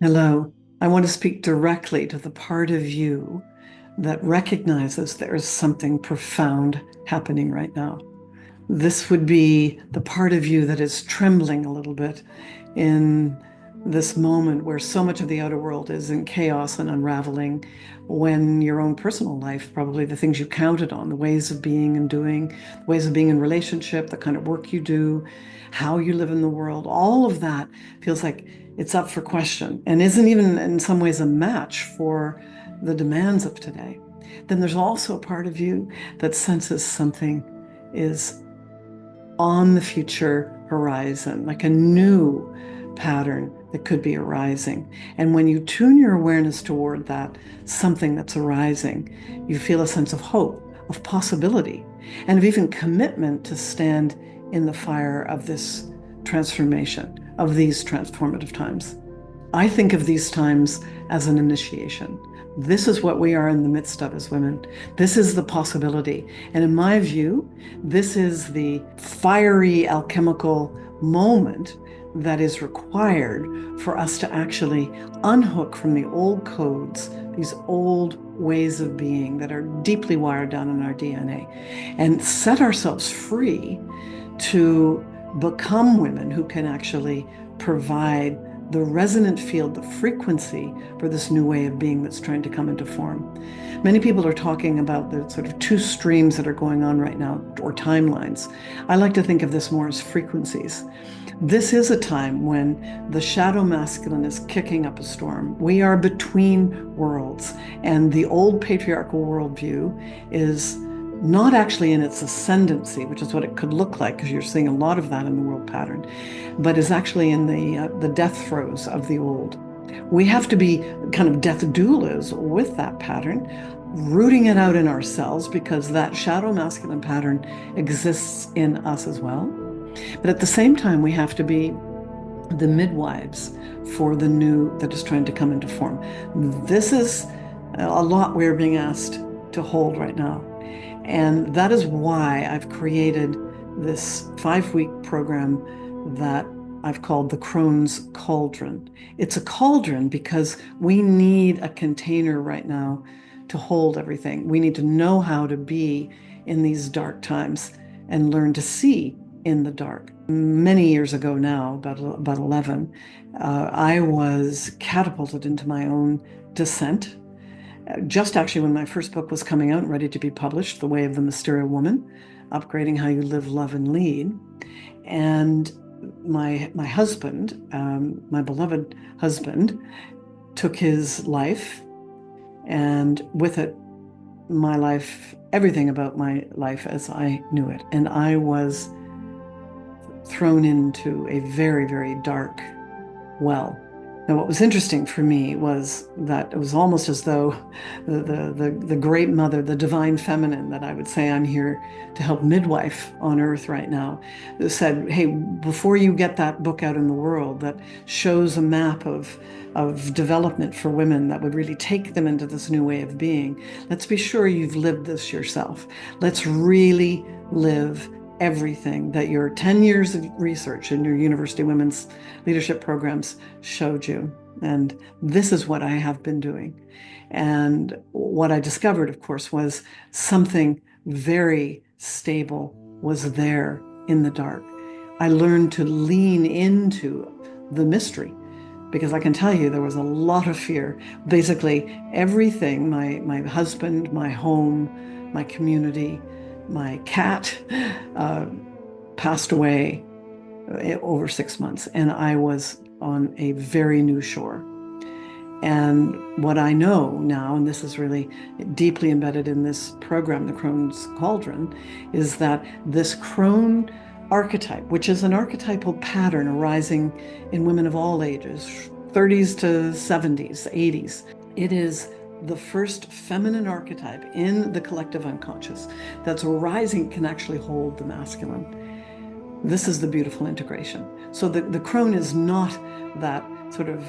Hello. I want to speak directly to the part of you that recognizes there is something profound happening right now. This would be the part of you that is trembling a little bit in this moment where so much of the outer world is in chaos and unraveling, when your own personal life, probably the things you counted on, the ways of being and doing, the ways of being in relationship, the kind of work you do, how you live in the world, all of that feels like it's up for question and isn't even in some ways a match for the demands of today. Then there's also a part of you that senses something is on the future horizon, like a new pattern that could be arising. And when you tune your awareness toward that, something that's arising, you feel a sense of hope, of possibility, and of even commitment to stand in the fire of this transformation, of these transformative times. I think of these times as an initiation. This is what we are in the midst of as women. This is the possibility. And in my view, this is the fiery alchemical moment that is required for us to actually unhook from the old codes, these old ways of being that are deeply wired down in our DNA, and set ourselves free to become women who can actually provide the resonant field, the frequency for this new way of being that's trying to come into form. Many people are talking about the sort of two streams that are going on right now, or timelines. I like to think of this more as frequencies. This is a time when the shadow masculine is kicking up a storm. We are between worlds, and the old patriarchal worldview is not actually in its ascendancy, which is what it could look like, because you're seeing a lot of that in the world pattern, but is actually in the death throes of the old. We have to be kind of death doulas with that pattern, rooting it out in ourselves, because that shadow masculine pattern exists in us as well. But at the same time, we have to be the midwives for the new that is trying to come into form. This is a lot we're being asked to hold right now. And that is why I've created this 5-week program that I've called the Crone's Cauldron. It's a cauldron because we need a container right now to hold everything. We need to know how to be in these dark times and learn to see in the dark. Many years ago now, about 11, I was catapulted into my own descent. Just actually when my first book was coming out and ready to be published, The Way of the Mysterious Woman, Upgrading How You Live, Love, and Lead. And my husband, my beloved husband, took his life, and with it, my life, everything about my life as I knew it. And I was thrown into a very, very dark well. Now, what was interesting for me was that it was almost as though the great mother, the divine feminine that I would say I'm here to help midwife on earth right now, said, hey, before you get that book out in the world that shows a map of development for women that would really take them into this new way of being, let's be sure you've lived this yourself. Let's really live everything that your 10 years of research in your university women's leadership programs showed you. And this is what I have been doing. And what I discovered, of course, was something very stable was there in the dark. I learned to lean into the mystery, because I can tell you there was a lot of fear. Basically, everything, my husband, my home, my community, my cat passed away over 6 months, and I was on a very new shore. And what I know now, and this is really deeply embedded in this program, the Crone's Cauldron, is that this Crone archetype, which is an archetypal pattern arising in women of all ages, 30s to 70s, 80s, it is the first feminine archetype in the collective unconscious that's arising, can actually hold the masculine. This is the beautiful integration. So the crone is not that sort of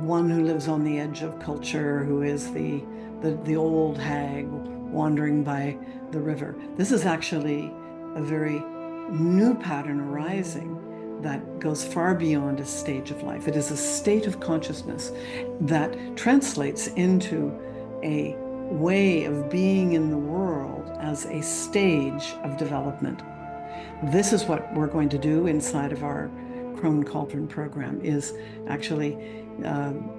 one who lives on the edge of culture, who is the old hag wandering by the river. This is actually a very new pattern arising that goes far beyond a stage of life. It is a state of consciousness that translates into a way of being in the world as a stage of development. This is what we're going to do inside of our Crone Cauldron program, is actually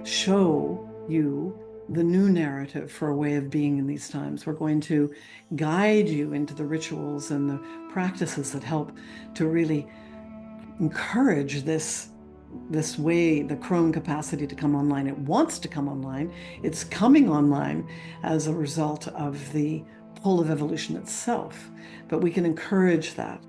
show you the new narrative for a way of being in these times. We're going to guide you into the rituals and the practices that help to really encourage this way, the Crone capacity to come online. It wants to come online. It's coming online as a result of the pull of evolution itself. But we can encourage that.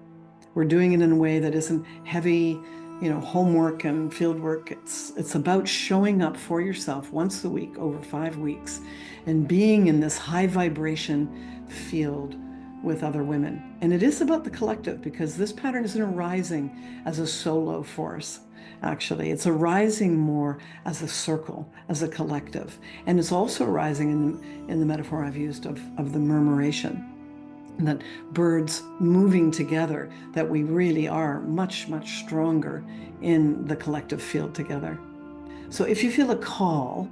We're doing it in a way that isn't heavy, homework and field work. It's about showing up for yourself once a week over 5 weeks and being in this high vibration field with other women. And it is about the collective, because this pattern isn't arising as a solo force. Actually, it's arising more as a circle, as a collective. And it's also arising in the metaphor I've used of the murmuration, that birds moving together, that we really are much, much stronger in the collective field together. So if you feel a call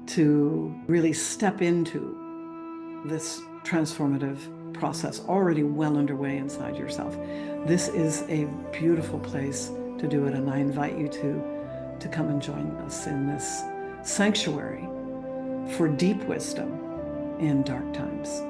to really step into this transformative process already well underway inside yourself, this is a beautiful place to do it. And I invite you to come and join us in this sanctuary for deep wisdom in dark times.